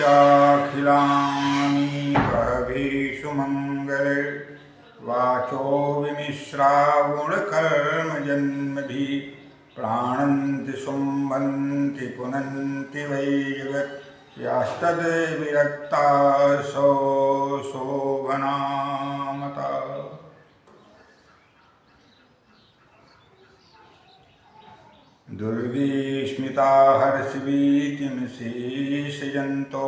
यस्याखिलानि प्रभीषु मङ्गले वाचो विमिश्रावुणकर्मजन्मभिः प्राणन्ति सुम्बन्ति पुनन्ति वै जगत् यास्तद्विरक्तासो शोभनामता। दुर्गीस्मिता हर्षवीतिं शेषयन्तो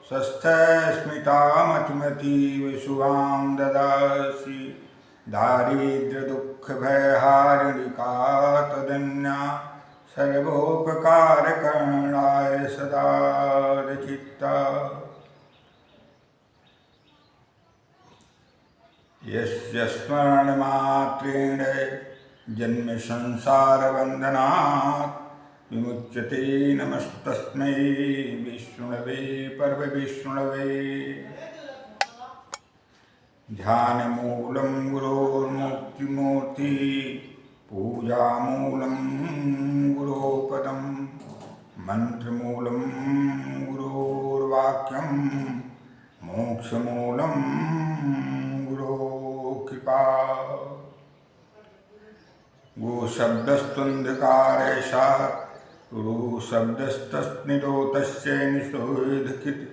स्वस्थस्मिता मतिमतीव शुभां ददासि। दारिद्र्यदुःखभयहारिणिका त्वदन्या सर्वोपकारकरणाय सदा रचिता। यस्य स्मरणमात्रेण जन्म संसारबन्धनात् विमुच्यते नमस्तस्मै विष्णुवे परमविष्णुवे। ध्यानमूलं गुरोर्मुक्तिमूर्ति पूजामूलं गुरोपदं मन्त्रमूलं गुरोर्वाक्यं मोक्षमूलं गुरोकृपा। गोशब्दस्त्वन्धकारेशात् गुरुशब्दस्तस्निरोधस्य निषोधकृत्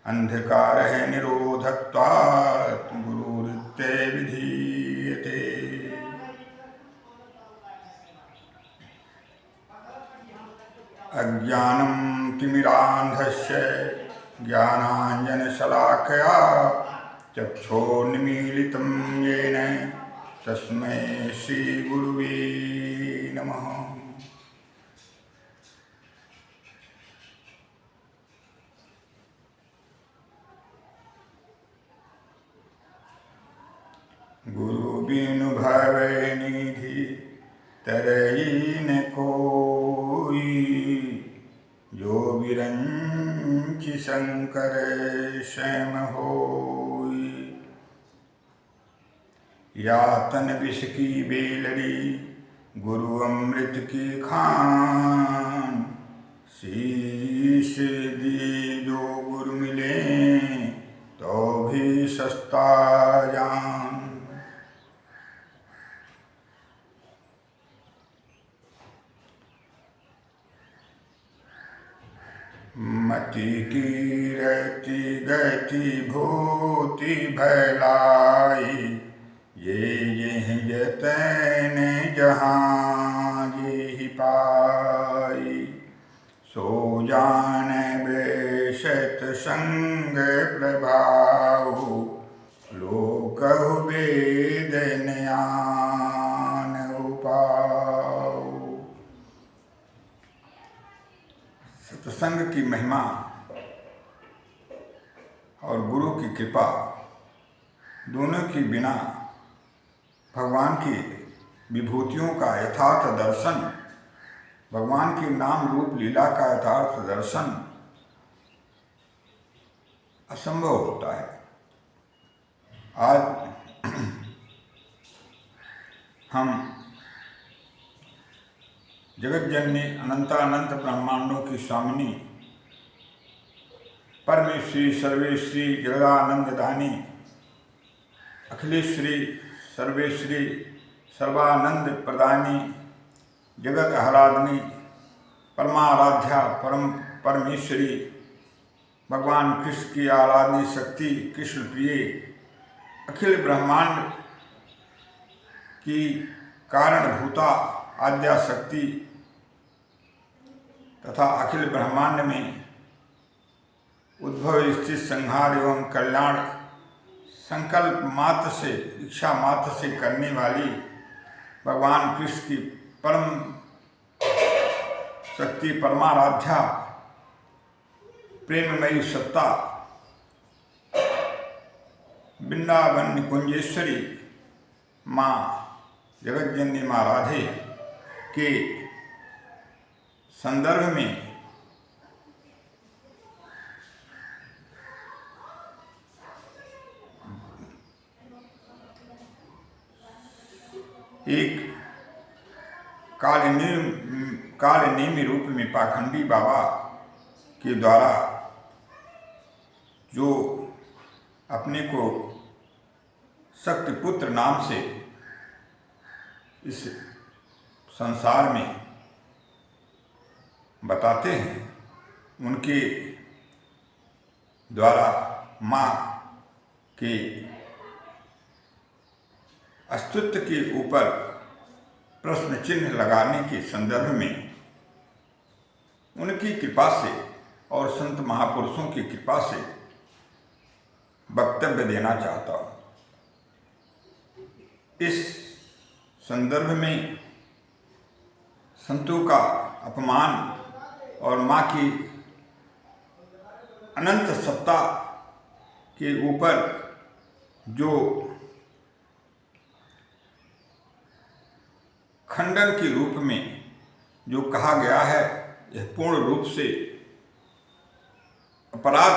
अंधकारः निरोधत्वात् गुरुरित्ये विधीयते। अज्ञानं तिमिरान्धस्य ज्ञानाञ्जनशलाकया चक्षुर्न्मीलितं येन तस्मै श्रीगुरुवे नमः। गुरु बिनु भवै निधि तरई न कोई, जो विरंचि शंकर स्वयं होई। यातन विष की बेलड़ी गुरु अमृत की खान, शीश दिए जो गुरु मिले तो भी सस्ता जान। मति की रति गति भूति भलाई, ये यतन जहाँ जी पाई। सो जान बेशत संग प्रभाव, लोक वेद ज्ञान उपाव। सत्संग की महिमा और गुरु की कृपा दोनों की बिना भगवान की विभूतियों का यथार्थ दर्शन, भगवान की नाम रूप लीला का यथार्थ दर्शन असंभव होता है। आज हम जगत जननी अनंतानंत ब्रह्मांडों की स्वामिनी परमेश्वरी सर्वेश्वरी जगदानंददानी अखिलेश्वरी सर्वेश्वरी सर्वानंद प्रदानी जगत आह्लादनी परमाराध्या परमेश्वरी भगवान कृष्ण की आराधनी शक्ति कृष्ण प्रिय अखिल ब्रह्मांड की कारणभूता आद्या शक्ति तथा अखिल ब्रह्मांड में उद्भव स्थित संहार एवं कल्याण संकल्प मात्र से इच्छा मात्र से करने वाली भगवान कृष्ण की परम शक्ति परमाराध्या प्रेममयी सत्ता वृंदावन निकुंजेश्वरी माँ जगतजननी माँ राधे के संदर्भ में एक कालनेमी रूप में पाखंडी बाबा के द्वारा जो अपने को शक्तिपुत्र नाम से इस संसार में बताते हैं, उनके द्वारा माँ के अस्तित्व के ऊपर प्रश्न चिन्ह लगाने के संदर्भ में उनकी कृपा से और संत महापुरुषों की कृपा से वक्तव्य देना चाहता हूँ। इस संदर्भ में संतों का अपमान और माँ की अनंत सत्ता के ऊपर जो खंडन के रूप में जो कहा गया है, यह पूर्ण रूप से अपराध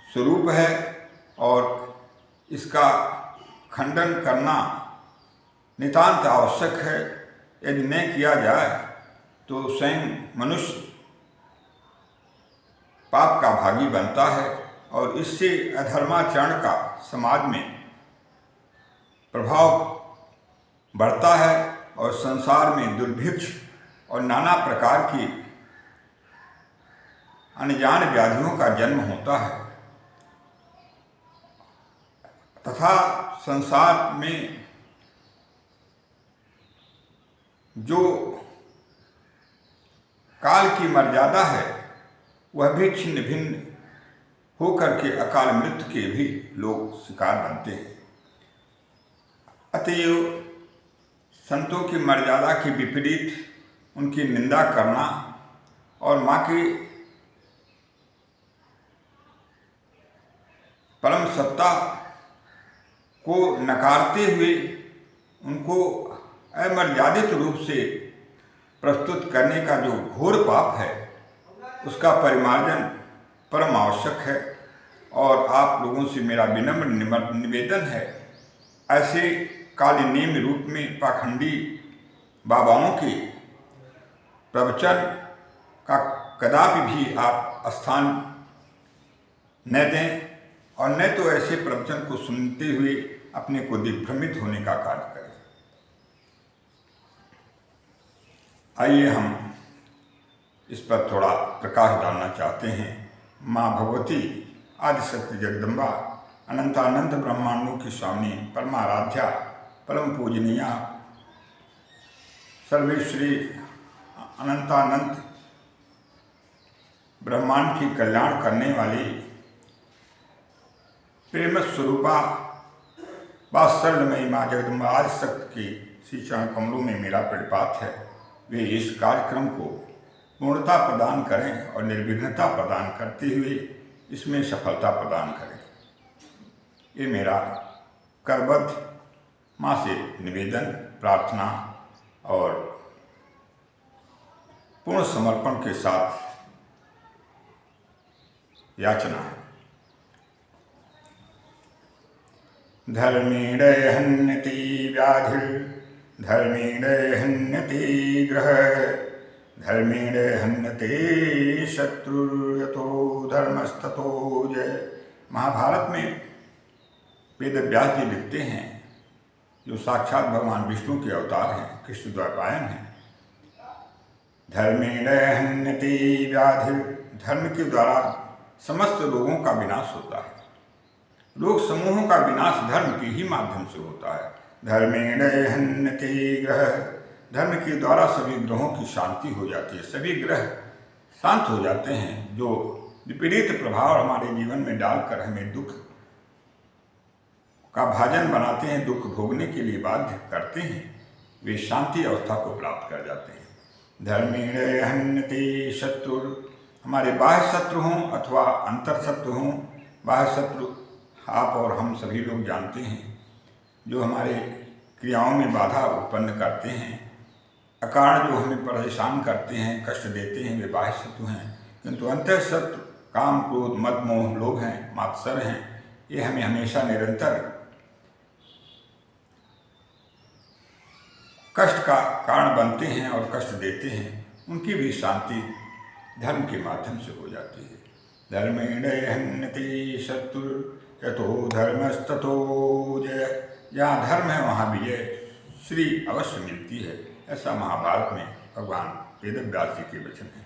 स्वरूप है और इसका खंडन करना नितांत आवश्यक है। यदि न किया जाए तो स्वयं मनुष्य पाप का भागी बनता है और इससे अधर्माचरण का समाज में प्रभाव बढ़ता है और संसार में दुर्भिक्ष और नाना प्रकार की अनजान व्याधियों का जन्म होता है तथा संसार में जो काल की मर्यादा है वह भी छिन्न भिन्न होकर के अकाल मृत्यु के भी लोग शिकार बनते हैं। अतएव संतों की मर्यादा के विपरीत उनकी निंदा करना और माँ की परम सत्ता को नकारते हुए उनको अमर्यादित रूप से प्रस्तुत करने का जो घोर पाप है, उसका परिमार्जन परम आवश्यक है। और आप लोगों से मेरा विनम्र निवेदन है, ऐसे काले नेम रूप में पाखंडी बाबाओं के प्रवचन का कदापि भी आप स्थान न दें और न तो ऐसे प्रवचन को सुनते हुए अपने को दिग्भ्रमित होने का कार्य करें। आइए हम इस पर थोड़ा प्रकाश डालना चाहते हैं। माँ भगवती आदिशक्ति जगदम्बा अनंतानंत ब्रह्मांडों की स्वामी परमाराध्या परम पूजनीया सर्वेश्वरी अनंतानंत ब्रह्मांड की कल्याण करने वाली प्रेम स्वरूपा वात्सल्यमयी माँ जगदम्बा आदिशक्ति की श्री चरण कमलों में मेरा प्रणिपात है। वे इस कार्यक्रम को पूर्णता प्रदान करें और निर्विघ्नता प्रदान करते हुए इसमें सफलता प्रदान करें। ये मेरा करबद्ध माँ से निवेदन, प्रार्थना और पूर्ण समर्पण के साथ याचना है। धर्मेण हन्यति व्याधिर्धर्मेण हन्यति ग्रह धर्मेण हन्यते शत्रुर्यतो धर्मस्ततो जय। महाभारत में वेद व्यास जी लिखते हैं, जो साक्षात भगवान विष्णु के अवतार हैं, कृष्ण द्वैपायन हैं। धर्मेण हन्यते व्याधिर, धर्म के द्वारा समस्त रोगों का विनाश होता है। लोक समूहों का विनाश धर्म के ही माध्यम से होता है। धर्मेण हन्यते ग्रह, धर्म के द्वारा सभी ग्रहों की शांति हो जाती है, सभी ग्रह शांत हो जाते हैं। जो विपरीत प्रभाव हमारे जीवन में डालकर हमें दुख का भाजन बनाते हैं, दुख भोगने के लिए बाध्य करते हैं, वे शांति अवस्था को प्राप्त कर जाते हैं। धर्मेण हन्यते शत्रु, हमारे बाह्य शत्रु हों अथवा अंतर शत्रु हों। बाह्य शत्रु आप और हम सभी लोग जानते हैं, जो हमारे क्रियाओं में बाधा उत्पन्न करते हैं, अकारण जो हमें परेशान करते हैं, कष्ट देते हैं, वे बाह्य शत्रु हैं। किंतु अंतर शत्रु काम, क्रोध, मद, मोह, लोभ हैं, मात्सर हैं, ये हमें हमेशा निरंतर कष्ट का कारण बनते हैं और कष्ट देते हैं। उनकी भी शांति धर्म के माध्यम से हो जाती है। धर्मेण हन्यते शत्रु यतो धर्मस्ततो जय। जहाँ धर्म है वहाँ विजय श्री अवश्य मिलती है। ऐसा महाभारत में भगवान वेदव्यास जी के वचन है।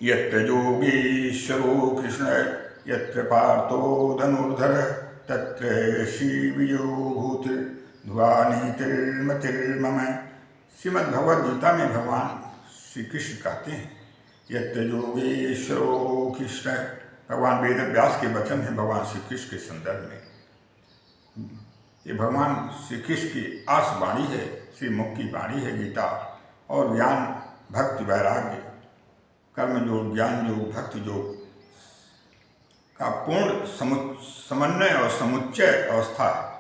यत्र योगेश्वरो कृष्ण यत्र पार्थो धनुर्धर तत्र श्री विजयो भूतिर्ध्वानीतिर्मतिर्मम। श्रीमद्भगवद गीता में भगवान श्री कृष्ण कहते हैं यत्र योगेश्वरो कृष्ण। भगवान वेदव्यास के वचन है भगवान श्री कृष्ण के संदर्भ में। ये भगवान श्री कृष्ण की आस वाणी है, श्री मुख की वाणी है गीता। और ज्ञान भक्ति वैराग्य कर्म योग ज्ञान योग भक्ति योग का पूर्ण समन्वय और समुच्चय अवस्था है।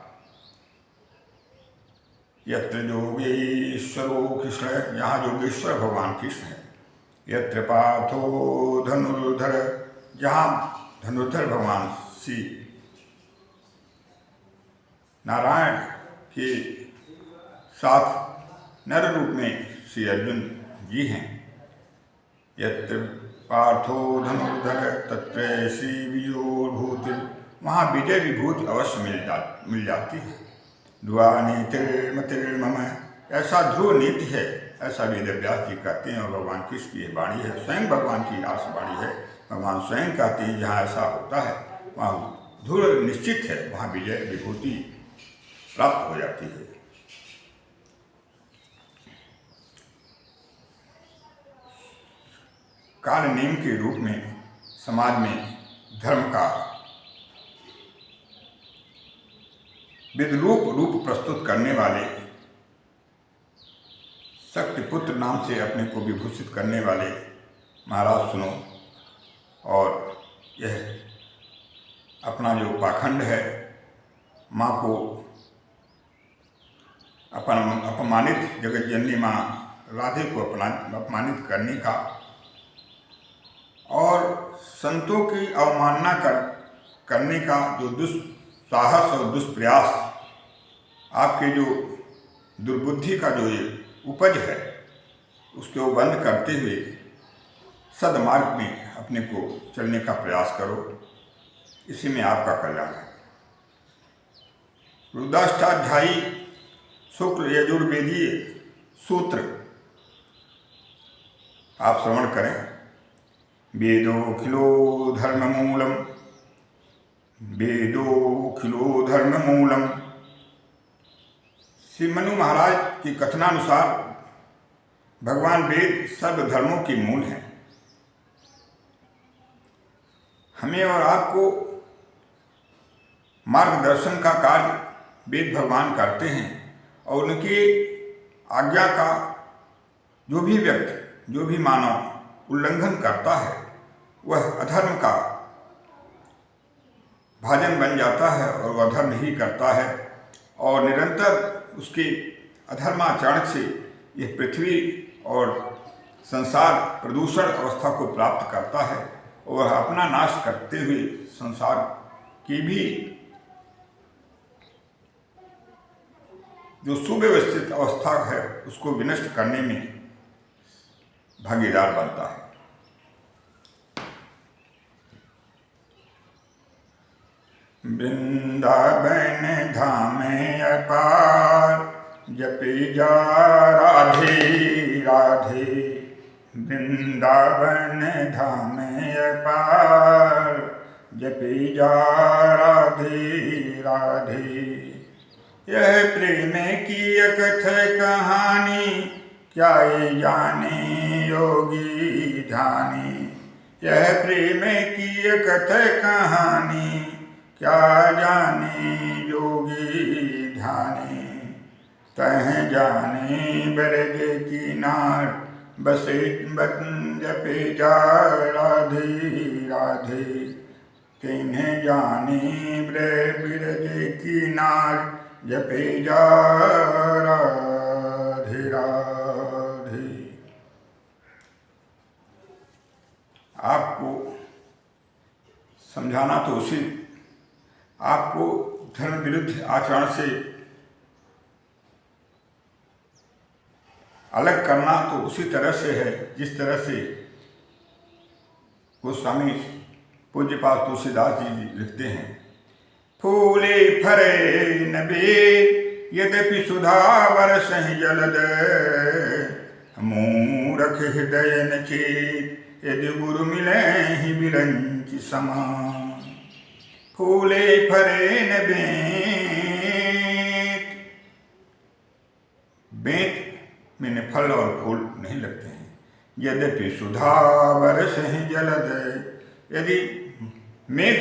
यत्र योगेश्वरो कृष्ण, यहाँ योगेश्वर भगवान कृष्ण है। यत्र पार्थो धनुर्धर, जहाँ धनुर्धर भगवान श्री नारायण के साथ नर रूप में श्री अर्जुन जी हैं। यत्र पार्थो धनुर्धर तत्र श्री विजयोर्भूति, वहाँ विजय विभूति अवश्य मिल जाती है। ध्रुवा नीतिर्मतिर्मम, ऐसा ध्रुव नीति है, ऐसा वेदव्यास जी कहते हैं। और भगवान कृष्ण की वाणी है, स्वयं भगवान की आस वाणी है। भगवान स्वयं कहते हैं जहाँ ऐसा होता है वहाँ ध्रुव निश्चित है, वहाँ विजय विभूति प्राप्त हो जाती है। काल नियम के रूप में समाज में धर्म का विद्रूप रूप प्रस्तुत करने वाले, शक्तिपुत्र नाम से अपने को विभूषित करने वाले महाराज सुनो। और यह अपना जो पाखंड है, माँ को अपमानित, जगत जननी माँ राधे को अपमानित करने का और संतों की अवमानना करने का जो दुस्साहस और दुष्प्रयास, आपके जो दुर्बुद्धि का जो ये उपज है, उसको बंद करते हुए सदमार्ग में अपने को चलने का प्रयास करो। इसी में आपका कल्याण है। रुद्राष्टाध्यायी शुक्ल यजुर्वेदीय सूत्र आप श्रवण करें। वेदोऽखिलो धर्ममूलम, वेदोऽखिलो धर्ममूलम। श्री मनु महाराज की कथनानुसार भगवान वेद सर्व धर्मों के मूल हैं। हमें और आपको मार्गदर्शन का कार्य वेद भगवान करते हैं। और उनकी आज्ञा का जो भी व्यक्ति, जो भी मानव उल्लंघन करता है, वह अधर्म का भाजन बन जाता है और वह अधर्म ही करता है। और निरंतर उसके अधर्माचरण से यह पृथ्वी और संसार प्रदूषण अवस्था को प्राप्त करता है और अपना नाश करते हुए संसार की भी जो सुव्यवस्थित अवस्था है उसको विनष्ट करने में भागीदार बनता है। वृंदावन धामे अपार जपी जा राधे राधे। वृंदावन धामे अपार जपी जा राधे राधे। यह प्रेम की अकथ कहानी, क्या ये जाने योगी ध्यानी। यह प्रेम की अकथ कहानी, क्या जाने योगी ध्यानी। तह जाने ब्रज की नार, बसे जपे जा राधे राधे। तिन्हें जाने ब्रज की नार, जपे जा राधे राधे। आपको समझाना तो उसी, आपको धर्म विरुद्ध आचरण से अलग करना तो उसी तरह से है जिस तरह से गोस्वामी पूज्यपाद तुलसीदास जी लिखते हैं, फूले फरे न बेर यद्यपि सुधा बरसहि जलद, मूरख हृदय न चेत यदि गुरु मिलहि बिरंचि समान। फूले फरे न बेंत, बेंत में फल और फूल नहीं लगते हैं। यद्यपि सुधा बरसहि जलद, यदि मेघ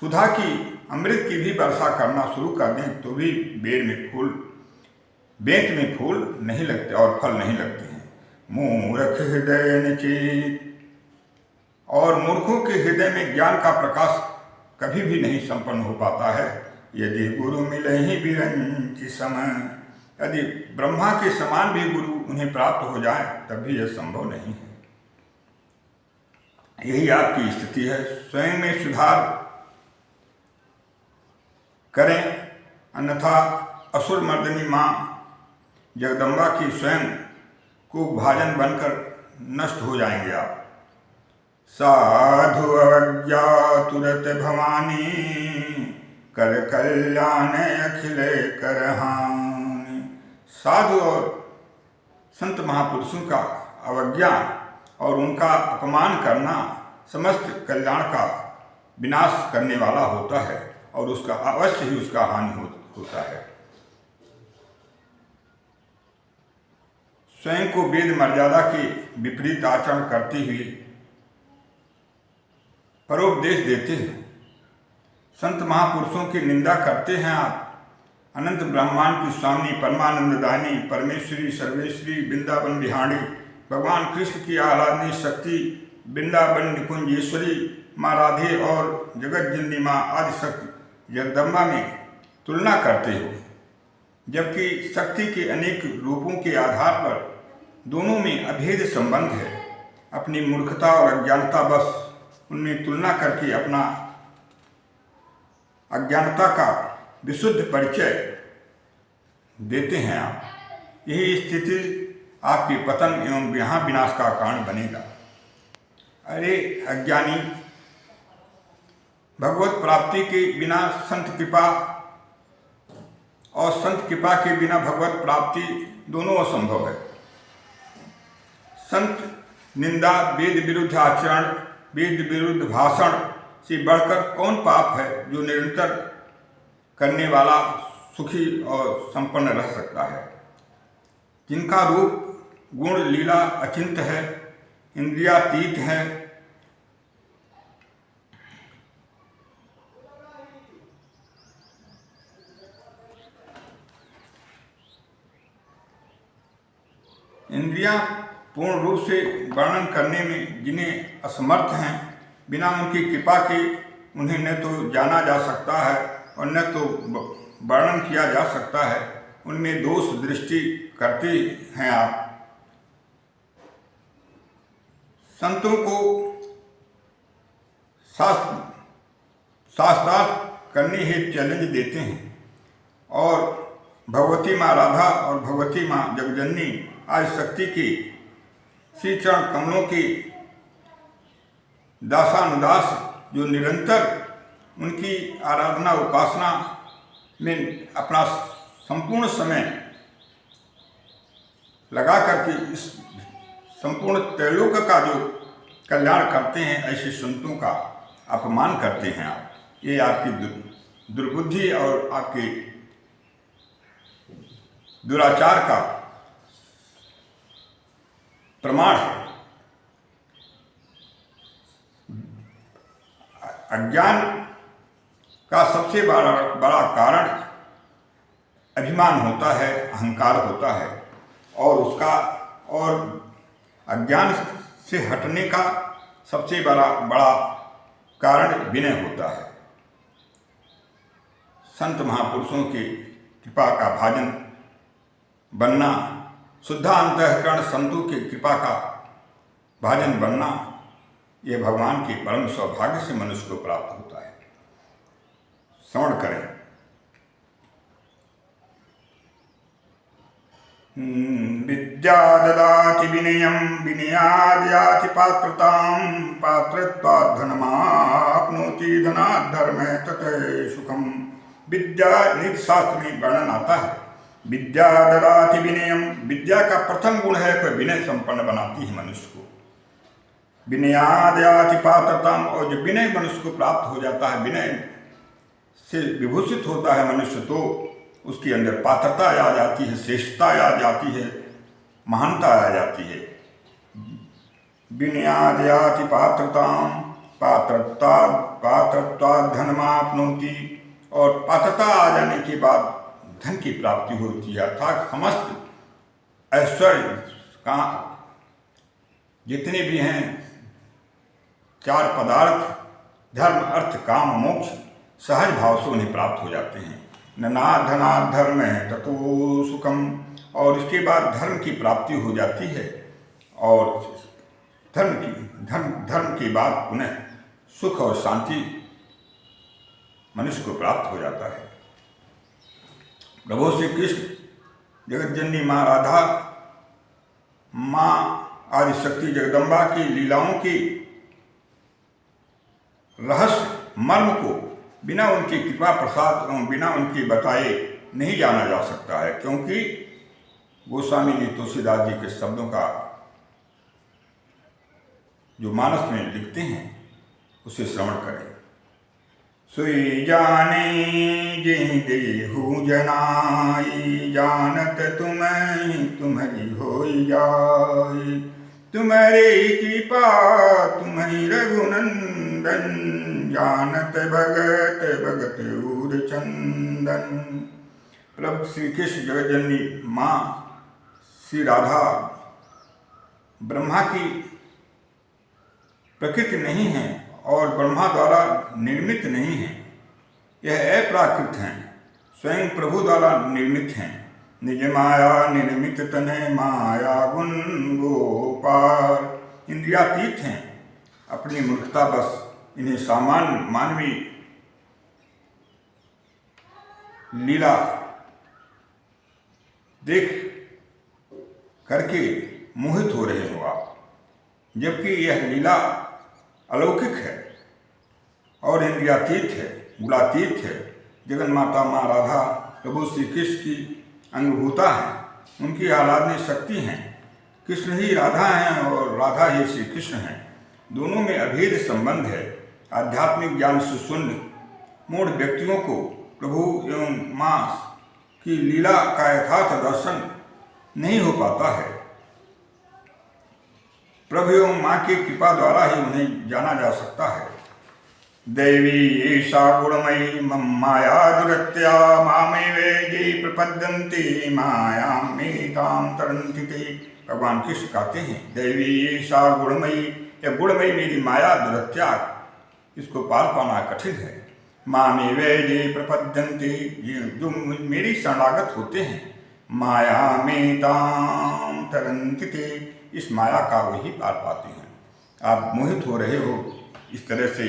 सुधा की अमृत की भी वर्षा करना शुरू कर दें तो भी बेंत में फूल नहीं लगते और फल नहीं लगते हैं। मूर्ख हृदय न चेत, और मूर्खों के हृदय में ज्ञान का प्रकाश कभी भी नहीं संपन्न हो पाता है। यदि गुरु मिले ही बिरंचि समय, यदि ब्रह्मा के समान भी गुरु उन्हें प्राप्त हो जाए तब भी यह संभव नहीं है। यही आपकी स्थिति है। स्वयं में सुधार करें, अन्यथा असुर मर्दिनी माँ जगदम्बा की स्वयं को भाजन बनकर नष्ट हो जाएंगे आप। साधु अवज्ञा तुरत भवानी, कर कल्याण अखिल कर हानि। साधु और संत महापुरुषों का अवज्ञा और उनका अपमान करना समस्त कल्याण का विनाश करने वाला होता है और उसका अवश्य ही उसका हानि होता है। स्वयं को वेद मर्यादा के विपरीत आचरण करती हुई परोपदेश देते हैं, संत महापुरुषों की निंदा करते हैं आप। अनंत ब्रह्मांड की स्वामी परमानंददायिनी परमेश्वरी सर्वेश्वरी वृंदावन बिहारी भगवान कृष्ण की आराधनीय शक्ति वृंदावन निकुंजेश्वरी माँ राधे और जगत जिंदी माँ आदिशक्ति जगदम्बा में तुलना करते हो, जबकि शक्ति के अनेक रूपों के आधार पर दोनों में अभेद संबंध है। अपनी मूर्खता और अज्ञानता बस उनमें तुलना करके अपना अज्ञानता का विशुद्ध परिचय देते हैं आप। यही स्थिति आपके पतन एवं विनाश का कारण बनेगा। अरे अज्ञानी, भगवत प्राप्ति के बिना संत कृपा और संत कृपा के बिना भगवत प्राप्ति दोनों असंभव है। संत निंदा, वेद विरुद्ध आचरण, वेद विरुद्ध भाषण से बढ़कर कौन पाप है जो निरंतर करने वाला सुखी और संपन्न रह सकता है। जिनका रूप गुण लीला अचिंत है, इंद्रियातीत है, इंद्रियां पूर्ण रूप से वर्णन करने में जिन्हें असमर्थ हैं, बिना उनकी कृपा के उन्हें न तो जाना जा सकता है और न तो वर्णन किया जा सकता है, उनमें दोष दृष्टि करते हैं आप। संतों को शास्त्रार्थ करने हेतु चैलेंज देते हैं और भगवती माँ राधा और भगवती माँ जगजननी आदिशक्ति की श्री चरण कमलों की दासानुदास जो निरंतर उनकी आराधना उपासना में अपना संपूर्ण समय लगा करके इस संपूर्ण त्रैलोक का जो कल्याण करते हैं, ऐसे संतों का अपमान करते हैं आप। ये आपकी दुर्बुद्धि और आपके दुराचार का प्रमाण है। अज्ञान का सबसे बड़ा कारण अभिमान होता है, अहंकार होता है, और अज्ञान से हटने का सबसे बड़ा कारण विनय होता है। संत महापुरुषों के कृपा का भाजन बनना, शुद्धा अंतःकरण संतों की कृपा का भाजन बनना, यह भगवान के परम सौभाग्य से मनुष्य को प्राप्त होता है। श्रवण करें। विद्या ददाति विनयं विनयाद् याति पात्रतां पात्रत्वात् धनमाप्नोति धनात् धर्मे ततः सुखम। विद्या नीति शास्त्र में वर्णन आता है। विद्या ददाति विनयम, विद्या का प्रथम गुण है कि विनय संपन्न बनाती है मनुष्य को। विनयाद् याति पात्रताम, और जब विनय मनुष्य को प्राप्त हो जाता है, विनय से विभूषित होता है मनुष्य, तो उसके अंदर पात्रता आ जाती है, श्रेष्ठता आ जाती है, महानता आ जाती है। विनयाद् याति पात्रताम पात्रत्वात् धनमाप्नोति, और पात्रता आ जाने के बाद धन की प्राप्ति होती है, अर्थात समस्त ऐश्वर्य का जितने भी हैं चार पदार्थ धर्म अर्थ काम मोक्ष सहज भाव से उन्हें प्राप्त हो जाते हैं। ननाद धनाद धर्म है ततो सुखम, और इसके बाद धर्म की प्राप्ति हो जाती है, और धर्म के बाद पुनः सुख और शांति मनुष्य को प्राप्त हो जाता है। प्रभु श्री कृष्ण जगत जननी माँ राधा, माँ आदिशक्ति जगदम्बा की लीलाओं की रहस्य मर्म को बिना उनकी कृपा प्रसाद एवं बिना उनके बताए नहीं जाना जा सकता है, क्योंकि गोस्वामी जी तुलसीदास जी के शब्दों का जो मानस में लिखते हैं उसे श्रवण करें। सोई जाने जिहि देहु जनाई, जानत तुम्हारी होई जाई, तुम्हारी कृपा तुम्हारी रघुनंदन, जानत भगत भगत ऊर चंदन। प्रभु श्री कृष्ण जगत जननी माँ श्री राधा ब्रह्मा की प्रकृति नहीं है और ब्रह्मा द्वारा निर्मित नहीं है, यह अप्राकृत हैं, स्वयं प्रभु द्वारा निर्मित हैं। निज माया निर्मित तने माया गुण गोपाल, इंद्रियातीत हैं, अपनी मूर्खता बस इन्हें सामान्य मानवीय लीला देख करके मोहित हो रहे हो आप, जबकि यह लीला अलौकिक है और इंद्रियातीत है, गुणातीत है। जगन माता माँ राधा प्रभु श्री कृष्ण की अंगभूता है, उनकी आराधनीय शक्ति हैं। कृष्ण ही राधा हैं और राधा ही श्री कृष्ण हैं, दोनों में अभेद संबंध है। आध्यात्मिक ज्ञान से शून्य मूढ़ व्यक्तियों को प्रभु एवं माँ की लीला का यथार्थ दर्शन नहीं हो पाता है। प्रभु एवं माँ की कृपा द्वारा ही उन्हें जाना जा सकता है। देवी ईशा गुणमयी मम माया दुरत्या, मामेवे जी प्रपद्यन्ति मायामेतां तरन्ति ते। भगवान कृष्ण कहते हैं, देवी ईशा गुणमयी, यह गुणमयी मेरी माया दुरत्या, इसको पार पाना कठिन है। मामेवे जी प्रपद्यन्ति, जो मेरी शरणागत होते हैं, मायामेतां तरन्ति ते, इस माया का वही पार पाते हैं। आप मोहित हो रहे हो, इस तरह से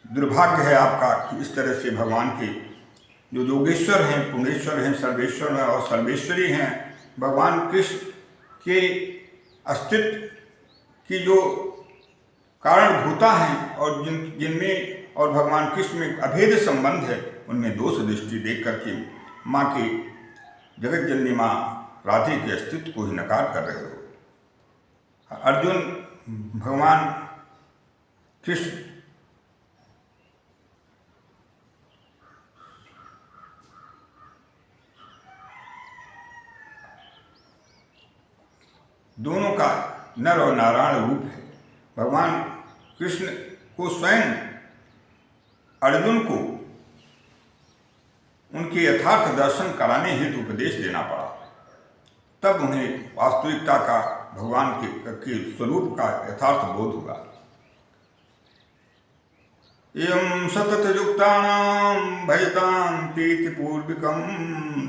दुर्भाग्य है आपका कि इस तरह से भगवान के जो योगेश्वर हैं, पुणेश्वर हैं, सर्वेश्वर हैं और सर्वेश्वरी हैं, भगवान कृष्ण के अस्तित्व की जो कारणभूता हैं और जिनमें और भगवान कृष्ण में अभेद संबंध है, उनमें दोष दृष्टि देख करके माँ की जगत जननी माँ राधे के अस्तित्व को ही नकार कर रहे हो। अर्जुन भगवान कृष्ण दोनों का नर और नारायण रूप है। भगवान कृष्ण को स्वयं अर्जुन को उनके यथार्थ दर्शन कराने हेतु उपदेश देना पड़ा, तब उन्हें वास्तविकता का भगवान के स्वरूप का यथार्थ बोध हुआ। एवं सतत युक्तानां भजतां प्रीतिपूर्वकं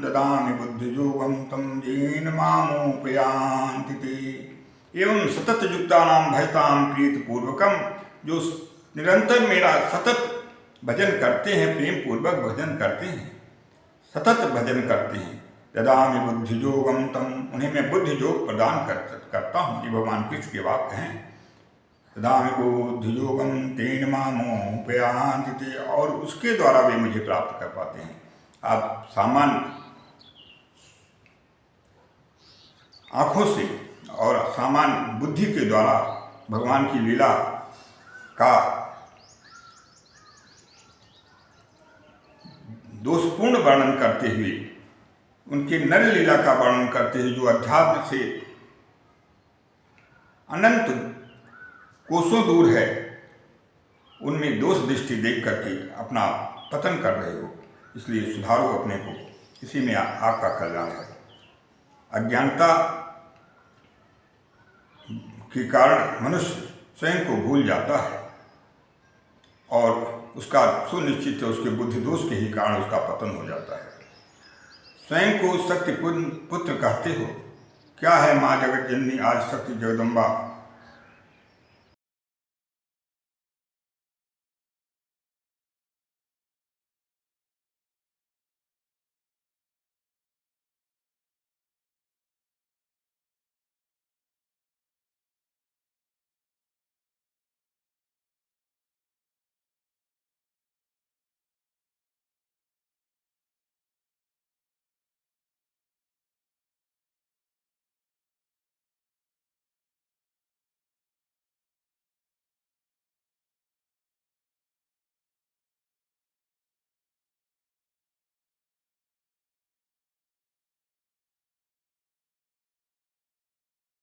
ददामि बुद्धियोगं तं येन मामुपयान्ति ते। एवं सतत युक्तानां भजतां प्रीतिपूर्वकं, जो निरंतर मेरा सतत भजन करते हैं, प्रेम पूर्वक भजन करते हैं, सतत भजन करते हैं, ददामि बुद्धियोगम तम, उन्हें मैं बुद्धि योग प्रदान करता हूँ। ये भगवान कृष्ण के वाक्य हैं। ददामि बुद्धियोगम तेन मामोपयान्ति, और उसके द्वारा वे मुझे प्राप्त कर पाते हैं। आप सामान्य आँखों से और सामान्य बुद्धि के द्वारा भगवान की लीला का दोषपूर्ण वर्णन करते हुए, उनके नर लीला का वर्णन करते हुए, जो अध्यात्म से अनंत कोसों दूर है, उनमें दोष दृष्टि देख करके अपना पतन कर रहे हो। इसलिए सुधारो अपने को, इसी में आपका कल्याण है। अज्ञानता के कारण मनुष्य स्वयं को भूल जाता है और उसका सुनिश्चित है उसके बुद्धि दोष के ही कारण उसका पतन हो जाता है। स्वयं को शक्ति पुत्र कहते हो, क्या है माँ जगत जननी आज शक्ति जगदम्बा।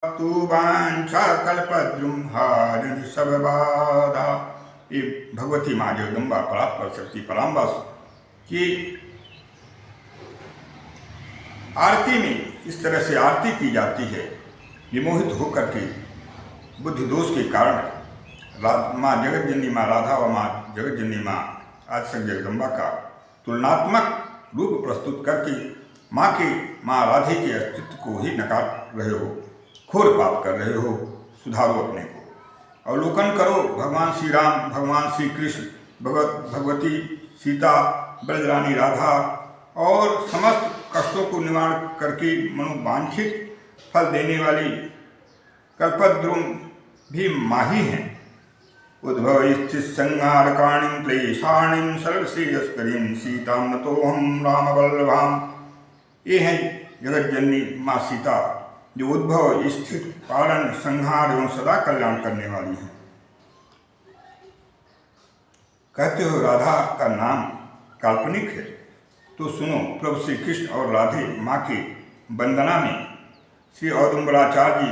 तू वांछा कल्पद्रुम हारिणी सब बाधा। ये भगवती माँ जगदम्बा परात्पर शक्ति पराम्बस की आरती में इस तरह से आरती की जाती है। विमोहित होकर के बुद्धि दोष के कारण माँ जगत जननी माँ राधा व माँ जगत जननी माँ आदिशक्ति जगदम्बा का तुलनात्मक रूप प्रस्तुत करके माँ राधे के अस्तित्व को ही नकार रहे हो, घोर पाप कर रहे हो। सुधारो अपने को, अवलोकन करो। भगवान श्री राम, भगवान श्री कृष्ण, भगवती सीता, ब्रजरानी राधा और समस्त कष्टों को निवारण करके मनोवांछित फल देने वाली कल्पद्रुम भी माही हैं। उद्भव स्थित संहारकाणीं क्लेशाणीं सर्वश्रेयस्करीं सीतां नतोऽहं रामवल्लभाम्। ये हैं जगत जननी माँ सीता, जो उद्भव स्थित पालन संहार एवं सदा कल्याण करने वाली हैं। कहते हो राधा का नाम काल्पनिक है, तो सुनो प्रभु श्री कृष्ण और राधे माँ की वंदना में श्री औदुंबराचार्य जी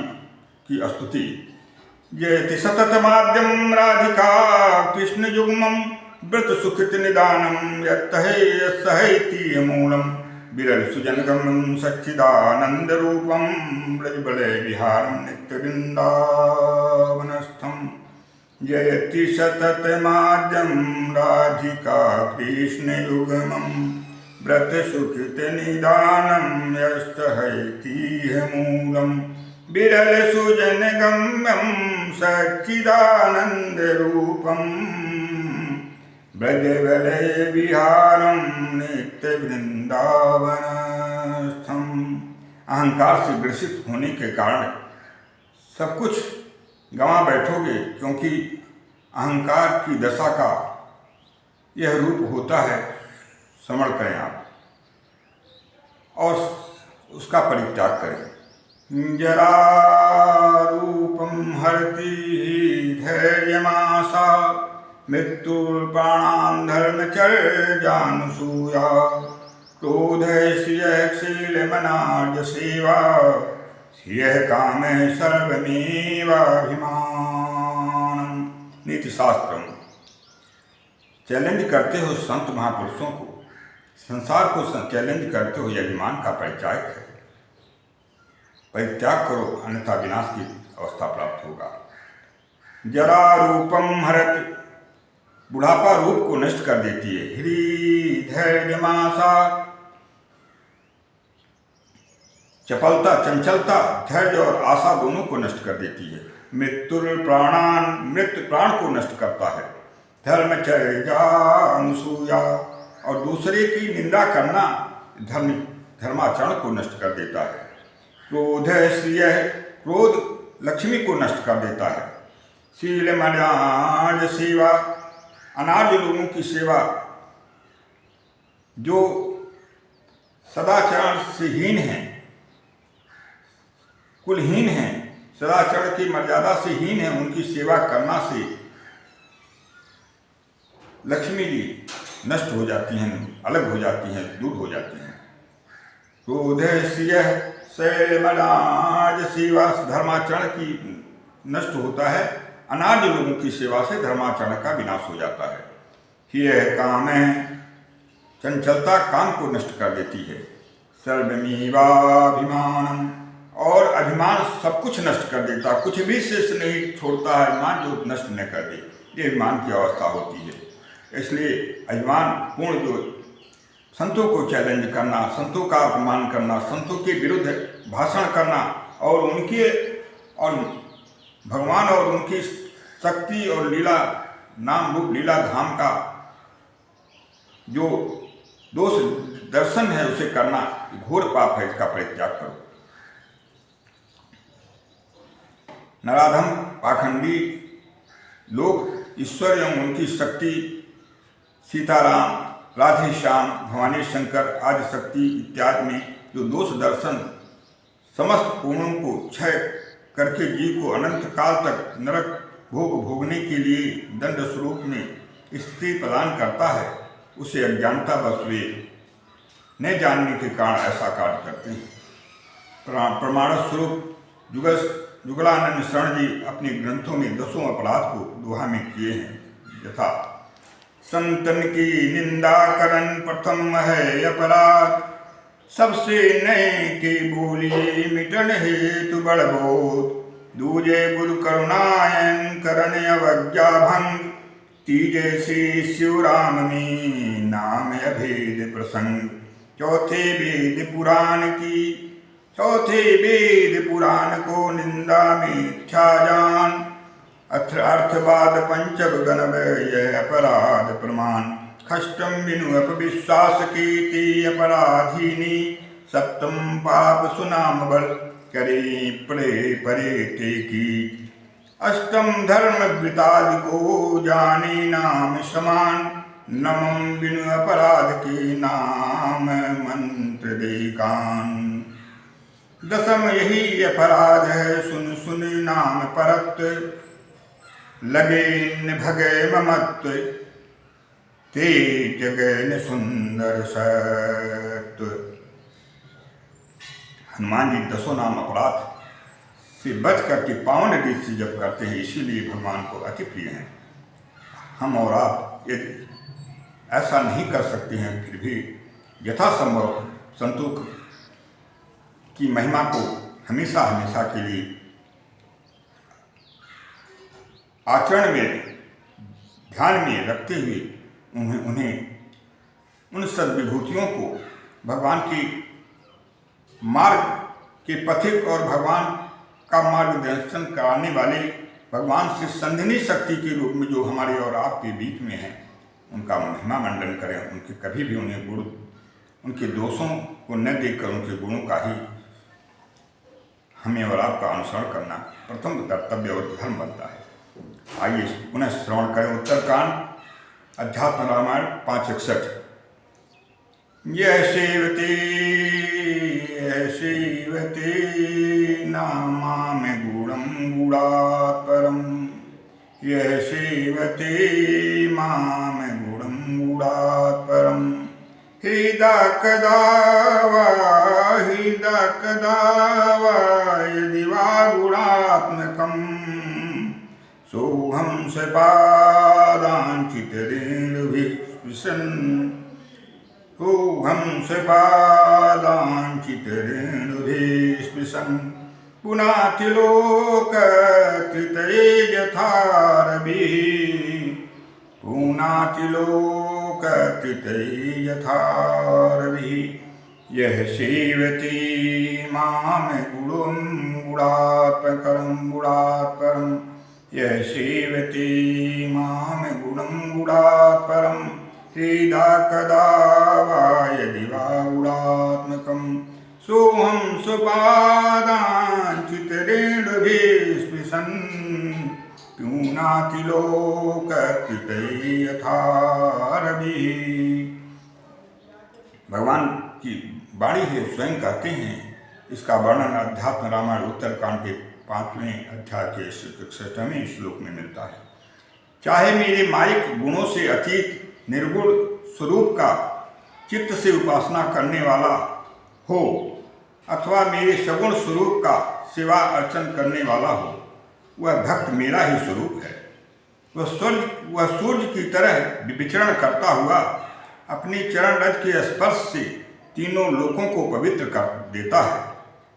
की स्तुति। जयति सतत माद्यम राधिका कृष्ण युग्मम व्रत सुखित निदानम यत्तहे सहैति मूलम विरल सुजनगमं सच्चिदानंद रूपम ब्रजबलय विहारं नित्य वृंदावनस्थम। जयति सतत माद्यम राधिका कृष्ण युग्मं व्रत सुखित निदानम यत्सहैति मूलम विरल सुजनगम्यं सच्चिदानंद रूपम ब्रजबलय विहारं नित्य वृंदावनस्थम। अहंकार से ग्रसित होने के कारण सब कुछ गंवा बैठोगे, क्योंकि अहंकार की दशा का यह रूप होता है। समझ करें आप और उसका परित्याग करें। जरा रूपम हरति धैर्यमाशा मृत्युर्प्राणान् धर्मचर्यानुसूया क्रोध श्रियः सेवा श्रियः कामे सर्वमेवाभिमानम्। नीति शास्त्रम। चैलेंज करते हो संत महापुरुषों को, संसार को चैलेंज करते हो, यह अभिमान का परिचायक है। परित्याग करो, अन्यथा विनाश की अवस्था प्राप्त होगा। जरा रूपम हरति, बुढ़ापा रूप को नष्ट कर देती है। ह्री धैर्यमाशा, चपलता चंचलता धैर्य और आशा दोनों को नष्ट कर देती है। मृत्युर्प्राणान्, मृत्यु प्राण को नष्ट करता है। धर्मचर्या अनुसूया, और दूसरे की निंदा करना धर्म धर्माचरण को नष्ट कर देता है। क्रोध श्रिय, क्रोध लक्ष्मी को नष्ट कर देता है। शील मनाज सेवा, अनार्य लोगों की सेवा, जो सदाचार से हीन हैं, कुलहीन हैं, सदाचार की मर्यादा से हीन है, उनकी सेवा करना से लक्ष्मी जी नष्ट हो जाती हैं, अलग हो जाती हैं, दूर हो जाती हैं। क्रोध श्रिय शैलमनाज सेवा, धर्माचरण की नष्ट होता है। अनार्य लोगों की सेवा से धर्माचरण का विनाश हो जाता है। यह काम है, चंचलता काम को नष्ट कर देती है। सर्वमेवाभिमानम, और अभिमान सब कुछ नष्ट कर देता, कुछ भी शेष नहीं छोड़ता है अभिमान जो नष्ट न कर दे, ये अभिमान की अवस्था होती है। इसलिए अभिमान पूर्ण जो संतों को चैलेंज करना, संतों का अपमान करना, संतों के विरुद्ध भाषण करना और उनके और भगवान और उनकी शक्ति और लीला, नाम रूप लीला धाम का जो दोष दर्शन है उसे करना घोर पाप है, इसका परित्याग करो। नराधम पाखंडी लोग ईश्वर एवं उनकी शक्ति, सीताराम, राधे श्याम, भवानी शंकर आदि शक्ति इत्यादि में जो दोष दर्शन समस्त पूर्णों को क्षय करके जीव को अनंत काल तक नरक भोग भोगने के लिए दंड स्वरूप में स्थिति प्रदान करता है, उसे अज्ञानता बस वे न जानने के कारण ऐसा कार्य करते हैं। प्रमाण स्वरूप जुगलानंद शरण जी अपने ग्रंथों में 10 अपराध को दोहा में किए हैं। यथा संतन की निंदा करन प्रथम है अपराध, सबसे नए के बोलिए मिटन हेतु बड़बोध, दूजे गुरु करुणायन करन अवज्ञा भंग, तीजे श्री शिवराम में नाम अभेद प्रसंग, चौथे वेद पुराण को निंदा मिथ्या जान, अर्थवाद पंचगन यह अपराध प्रमाण, खष्टम बिनु अपविश्वास कीति अपराधीनी, सप्तम पाप सुनाम बल करे पड़े परे ते की, अष्टम धर्म वृतादि को जाने नाम समान, नवम बिनु अपराध के नाम मंत्र दे कान, दसम यही अपराध है सुन सुन नाम परत, लगे न भगे ममत्व ते जगन सुंदर सत्व। हनुमान जी 10 नाम अपराध से बच करके पावन रीत से जब करते हैं, इसीलिए भगवान को अति प्रिय हैं। हम और आप यदि ऐसा नहीं कर सकते हैं, फिर भी यथासंभव संतों की महिमा को हमेशा हमेशा के लिए आचरण में ध्यान में रखते हुए उन्हें उन सद्विभूतियों को भगवान की मार्ग के पथिक और भगवान का मार्गदर्शन कराने वाले, भगवान से संधिनी शक्ति के रूप में जो हमारे और आपके बीच में है, उनका महिमा मंडन करें। उनके कभी भी उन्हें गुण, उनके दोषों को न देखकर उनके गुणों का ही हमें और आपका अनुसरण करना प्रथम कर्तव्य और धर्म बनता है। आइए पुनः श्रवण करें उत्तरकांड अध्यात्म रामायण 5:61। यह सेवते नामाम गुणम गुणात् परम, यह सेवते माम गुणम गुणात् परम, हृदय कदा वा यदि वा गुणात्मकम्, सोऽहं स्वपादाञ्चितरेणुभिस्पृशन्, पुनातिलोककृतये यथा रविः, पुनातिलोककृतये यथा रविः, यः सेवते मां गुणं गुणात् परं, यः सेवते मां गुणं गुणात् परं, त्रिधा कदा वा यदि वा गुणात्मकं सोऽहं स्वपादाञ्चितरेणुभिः प्यूनातिलोककृतैः यथा रविः। भगवान की वाणी है, स्वयं कहते हैं। इसका वर्णन अध्यात्म रामायण उत्तरकांड के 5वें अध्याय के 61वें श्लोक में मिलता है। चाहे मेरे मायिक गुणों से अतीत निर्गुण स्वरूप का चित्त से उपासना करने वाला हो अथवा मेरे सगुण स्वरूप का सेवा अर्चन करने वाला हो, वह भक्त मेरा ही स्वरूप है। वह सूर्य की तरह विचरण करता हुआ अपनी चरण रज के स्पर्श से तीनों लोकों को पवित्र कर देता है।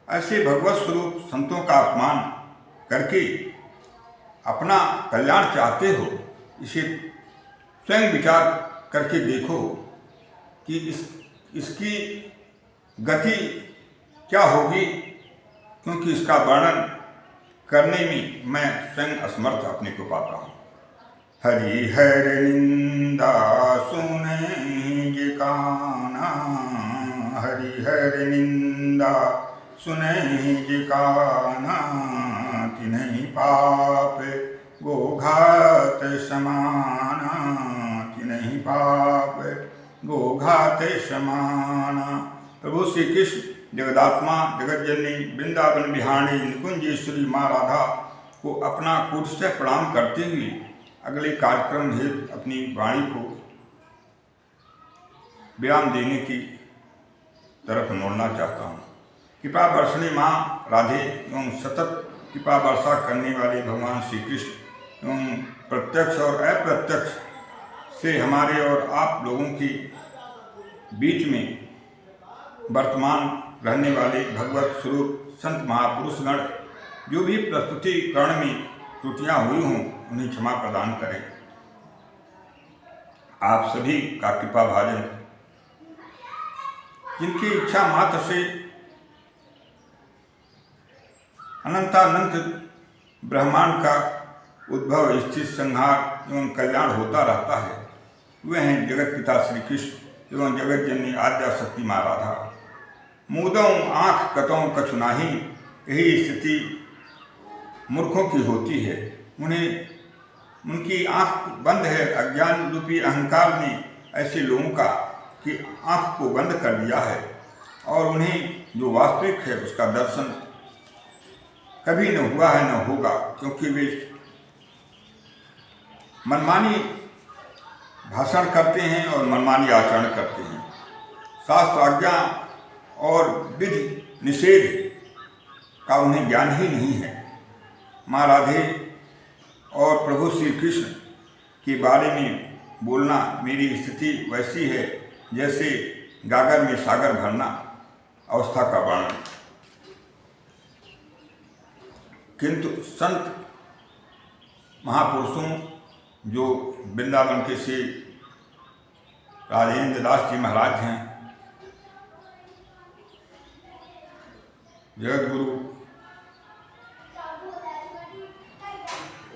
ऐसे भगवत स्वरूप संतों का अपमान करके अपना कल्याण चाहते हो, इसे स्वयं विचार करके देखो कि इसकी गति क्या होगी, क्योंकि इसका वर्णन करने में मैं स्वयं असमर्थ अपने को पाता हूँ। हरि हर निंदा सुने जे काना, हरि हर निंदा सुने जे काना, तिन्हि पाप गोघात समाना, तिन्हि पाप गोघात समाना। प्रभु श्री कृष्ण जगदात्मा जगतजननी वृंदावन बिहारी निकुंजेश्वरी माँ राधा को अपना कूटस्थ प्रणाम करते हुए अगले कार्यक्रम हेतु अपनी वाणी को विराम देने की तरफ मोड़ना चाहता हूँ। कृपा वर्षणी माँ राधे एवं सतत कृपा वर्षा करने वाले भगवान श्री कृष्ण एवं प्रत्यक्ष और अप्रत्यक्ष से हमारे और आप लोगों के बीच में वर्तमान रहने वाले भगवत स्वरूप संत महापुरुषगण जो भी प्रस्तुतिकरण में त्रुटियां हुई हों उन्हें क्षमा प्रदान करें। आप सभी का कृपा भाजन जिनकी इच्छा मात्र से अनंतानंत ब्रह्मांड का उद्भव स्थिति संहार एवं कल्याण होता रहता है, वे हैं जगत पिता श्री कृष्ण एवं जगत जननी आद्या शक्ति माँ राधा। मूदों आँख कतों कछु नाही, यही स्थिति मूर्खों की होती है। उनकी आँख बंद है। अज्ञान रूपी अहंकार ने ऐसे लोगों का कि आँख को बंद कर दिया है और उन्हें जो वास्तविक है उसका दर्शन कभी न हुआ है न होगा, क्योंकि वे मनमानी भाषण करते हैं और मनमानी आचरण करते हैं। शास्त्र आज्ञा और विधि निषेध का उन्हें ज्ञान ही नहीं है। माँ राधे और प्रभु श्री कृष्ण के बारे में बोलना मेरी स्थिति वैसी है जैसे गागर में सागर भरना अवस्था का वर्णन। किंतु संत महापुरुषों जो वृंदावन के श्री राजेंद्र दास जी महाराज हैं, जगत गुरु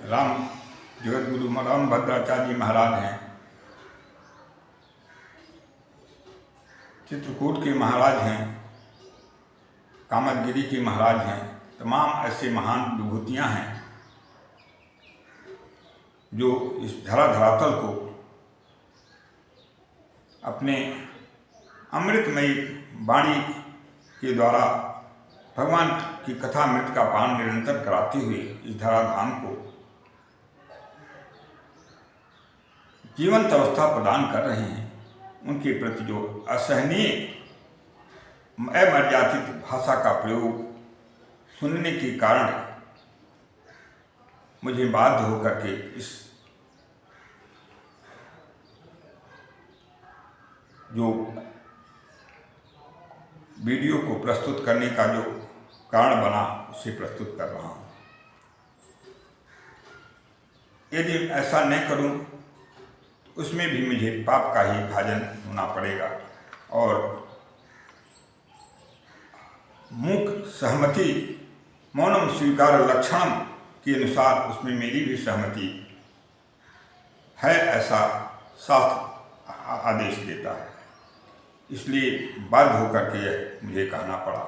राम भद्राचार्य जी महाराज हैं, चित्रकूट के महाराज हैं, कामतगिरी के महाराज हैं। तमाम ऐसे महान विभूतियाँ हैं जो इस धरातल को अपने अमृतमयी वाणी के द्वारा भगवान की कथा मृत का पान निरंतर कराते हुए इस धराधाम को जीवंत अवस्था प्रदान कर रहे हैं। उनके प्रति जो असहनीय अमर्यादित भाषा का प्रयोग सुनने के कारण मुझे बाध्य होकर के इस जो वीडियो को प्रस्तुत करने का जो कारण बना उसे प्रस्तुत कर रहा हूँ। यदि ऐसा न करूँ उसमें भी मुझे पाप का ही भाजन होना पड़ेगा और मूक सहमति मौनम स्वीकार लक्षणम के अनुसार उसमें मेरी भी सहमति है, ऐसा शास्त्र आदेश देता है। इसलिए बाध्य होकर के मुझे कहना पड़ा।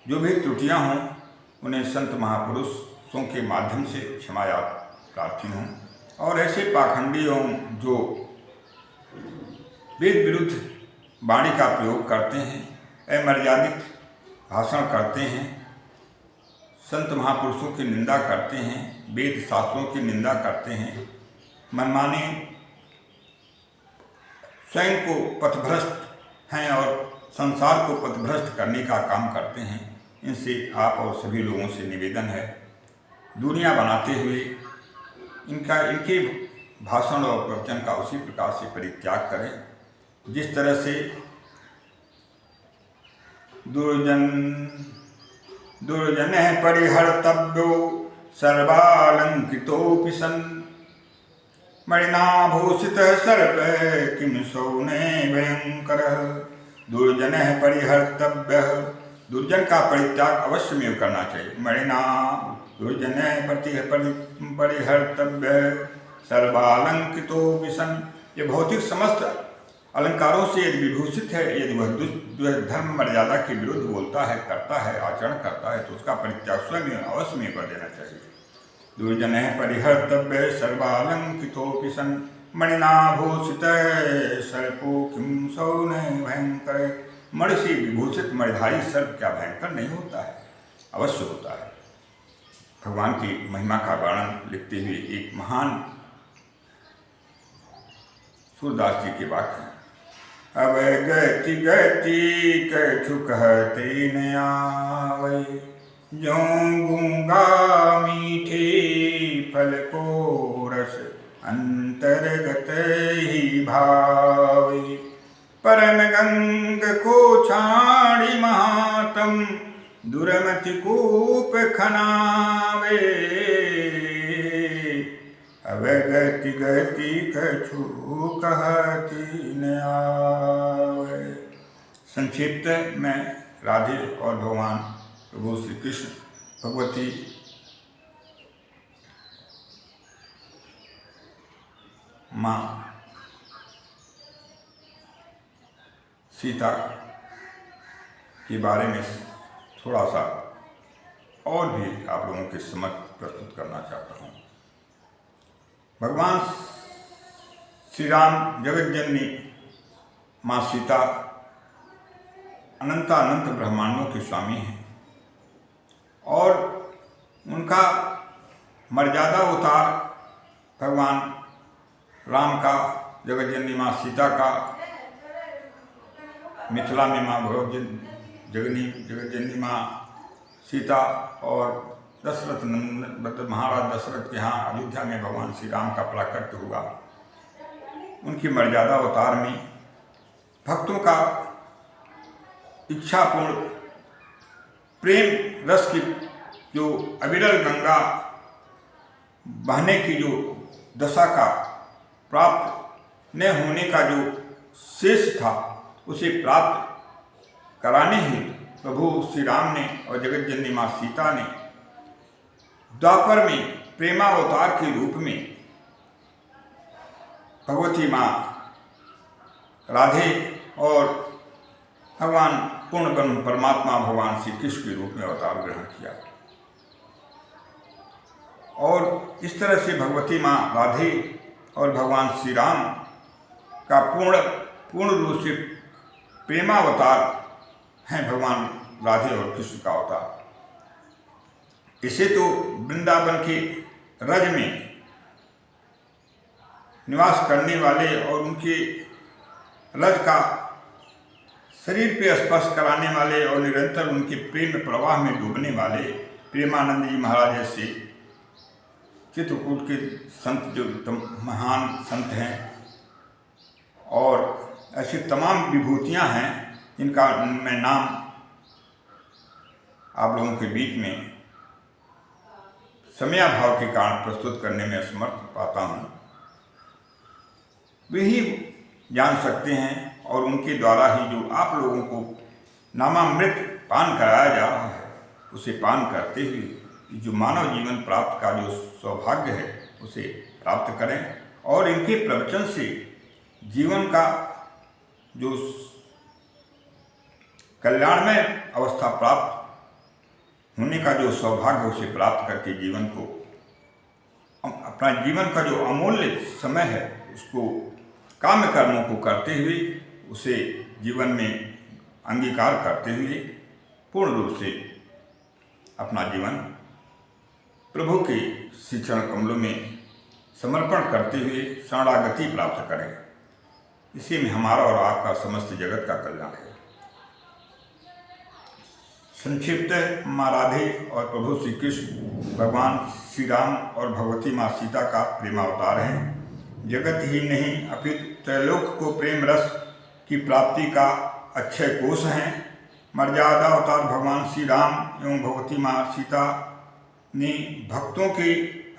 जो भी त्रुटियां हों उन्हें संत महापुरुषों के माध्यम से क्षमा प्रार्थी हूँ। और ऐसे पाखंडियों जो वेद विरुद्ध वाणी का प्रयोग करते हैं, अमर्यादित भाषण करते हैं, संत महापुरुषों की निंदा करते हैं, वेद शास्त्रों की निंदा करते हैं, मनमाने स्वयं को पथभ्रष्ट हैं और संसार को पथभ्रष्ट करने का काम करते हैं, इनसे आप और सभी लोगों से निवेदन है, दूरियां बनाते हुए इनके भाषण और प्रवचन का उसी प्रकार से परित्याग करें जिस तरह से दुर्जन परिहर्तव्यो सर्वालंकृतोऽपि सन् मणिनाभूषितः सर्प किं सौने भयंकर। दुर्जन परिहर्तव्य, दुर्जन का परित्याग अवश्य में करना चाहिए। मणिना दुर्जन परिहर्तव्य सर्वालंकृतोऽपि सन्, ये भौतिक समस्त अलंकारों से यदि विभूषित है, यदि वह धर्म मर्यादा के विरुद्ध बोलता है, करता है, आचरण करता है, तो उसका परित्याग स्वयं अवश्य में कर देना चाहिए। दुर्जन परिहर्तव्य सर्वालंकृतोऽपि सन् मणिनाभूषितः सर्पो किं सौने भयंकर। मणि से विभूषित मणिधारी सर्प क्या भयंकर नहीं होता है? अवश्य होता है। भगवान की महिमा का वर्णन लिखते हुए एक महान सूरदास जी के वाक्य, अब गति गति कछु कहते न आवे, ज्यों गूंगा मीठे फल को रस अंतर्गत ही भावे। परम गंग को छाड़ी महातम दुर्मति कूप खनावे। अब गति गति कछु कहती न आवे। संक्षिप्त में राधे और भगवान प्रभु श्री कृष्ण भगवती माँ सीता के बारे में थोड़ा सा और भी आप लोगों के समक्ष प्रस्तुत करना चाहता हूँ। भगवान श्री राम जगत जननी माँ सीता अनंत ब्रह्मांडों के स्वामी हैं और उनका मर्यादा अवतार भगवान राम का, जगत जननी माँ सीता का, मिथिला में माँ जगत जननी माँ सीता और दशरथ महाराज दशरथ के यहाँ अयोध्या में भगवान श्री राम का प्राकट्य हुआ। उनकी मर्यादा अवतार में भक्तों का इच्छापूर्ण प्रेम रस की जो अविरल गंगा बहने की जो दशा का प्राप्त न होने का जो शेष था, उसे प्राप्त कराने हेतु प्रभु श्री राम ने और जगत जननी माँ सीता ने द्वापर में प्रेमावतार के रूप में भगवती माँ राधे और भगवान पूर्ण ब्रह्म परमात्मा भगवान श्री कृष्ण के रूप में अवतार ग्रहण किया। और इस तरह से भगवती माँ राधे और भगवान श्री राम का पूर्ण रूप से प्रेमावतार हैं भगवान राधे और कृष्ण का अवतार। इसे तो वृंदावन के रज में निवास करने वाले और उनके रज का शरीर पे स्पर्श कराने वाले और निरंतर उनके प्रेम प्रवाह में डूबने वाले प्रेमानंद जी महाराज जैसे चित्रकूट के संत जो महान संत हैं और ऐसी तमाम विभूतियां हैं जिनका मैं नाम आप लोगों के बीच में समयाभाव के कारण प्रस्तुत करने में असमर्थ पाता हूँ। वे ही जान सकते हैं और उनके द्वारा ही जो आप लोगों को नामामृत पान कराया जा रहा है, उसे पान करते हुए जो मानव जीवन प्राप्त का जो सौभाग्य है उसे प्राप्त करें और इनके प्रवचन से जीवन का जो कल्याणमय अवस्था प्राप्त होने का जो सौभाग्य उसे प्राप्त करके जीवन को, अपना जीवन का जो अमूल्य समय है उसको काम्य कर्मों को करते हुए, उसे जीवन में अंगीकार करते हुए पूर्ण रूप से अपना जीवन प्रभु के श्री चरण कमलों में समर्पण करते हुए शरणागति प्राप्त करें। इसी में हमारा और आपका समस्त जगत का कल्याण है। संक्षिप्त माँ राधे और प्रभु श्री कृष्ण भगवान श्री राम और भगवती माँ सीता का प्रेमावतार हैं। जगत ही नहीं अपितु त्रैलोक को प्रेम रस की प्राप्ति का अक्षय कोष हैं। मर्यादा अवतार भगवान श्री राम एवं भगवती माँ सीता ने भक्तों की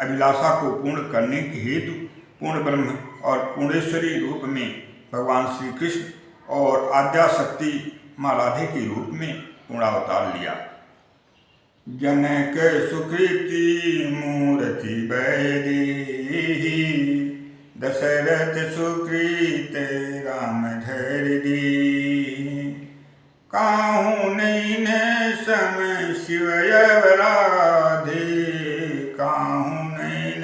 अभिलाषा को पूर्ण करने के हेतु पूर्ण ब्रह्म और पूर्णेश्वरी रूप में भगवान श्री कृष्ण और आद्याशक्ति माँ राधे के रूप में पूर्णावतार लिया। जनक सुकृति मूर्ति बैदेही दशरथ सुकृत राम धैर्य दी। काहू नैन सम शिव राधे, काहू नैन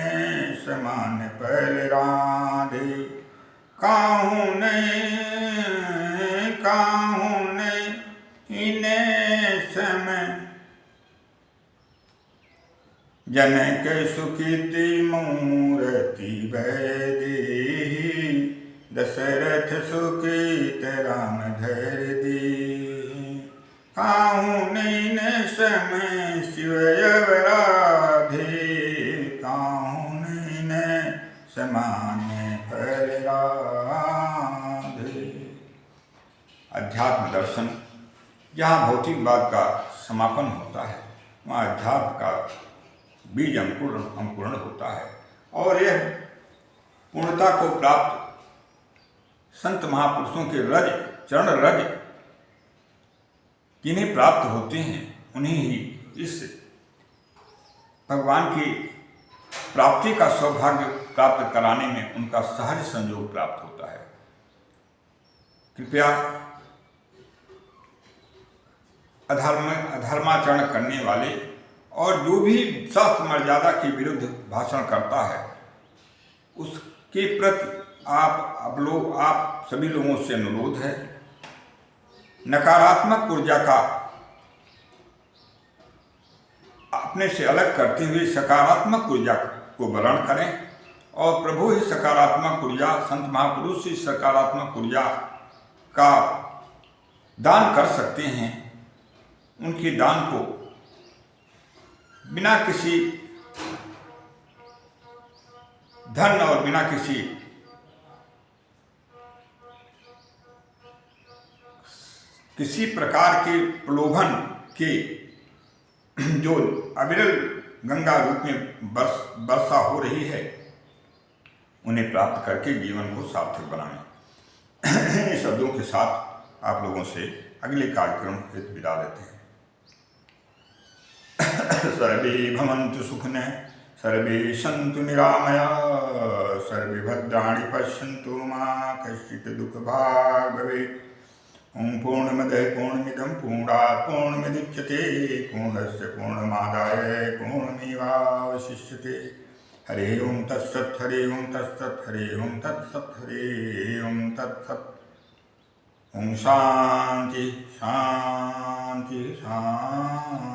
समान पल राधे। काहू नैन सम जनक सुकृति मूर्ति बैदेही दशरथ सुकृत राम धैर्य दी। काहू नैन सम शिव राधे, काहू नैन समान फल राधे। अध्यात्म दर्शन, जहाँ भौतिकवाद का समापन होता है वहाँ अध्यात्म का बीज अंकुरण होता है। और यह पूर्णता को प्राप्त संत महापुरुषों के रज चरण रज जिन्हें प्राप्त होते हैं उन्हें ही इस भगवान की प्राप्ति का सौभाग्य प्राप्त कराने में उनका सहज संयोग प्राप्त होता है। कृपया अधर्माचरण करने वाले और जो भी शास्त्र मर्यादा के विरुद्ध भाषण करता है उसके प्रति आप सभी लोगों से अनुरोध है, नकारात्मक ऊर्जा का अपने से अलग करते हुए सकारात्मक ऊर्जा को वर्ण करें। और प्रभु ही सकारात्मक ऊर्जा, संत महापुरुष ही सकारात्मक ऊर्जा का दान कर सकते हैं। उनके दान को बिना किसी धन और बिना किसी प्रकार के प्रलोभन के जो अविरल गंगा रूप में वर्षा हो रही है उन्हें प्राप्त करके जीवन को सार्थक बनाएं। शब्दों के साथ आप लोगों से अगले कार्यक्रम हेतु विदा लेते हैं। सर्वे भवन्तु सुखिनः, सर्वे सन्तु निरामयाः, सर्वे भद्राणि पश्यन्तु मा कश्चित् दुःखभाग् भवेत्। ॐ पूर्णमदः पूर्णमिदं पूर्णात् पूर्णमुदच्यते पूर्णस्य पूर्णमादाय पूर्णमेवावशिष्यते। हरे ओं तत्सत्, हरे ओं तत्सत्, हरे ओं तत्सत्, हरे ओं तत्सत्। ओं शान्ति शान्ति शान्ति।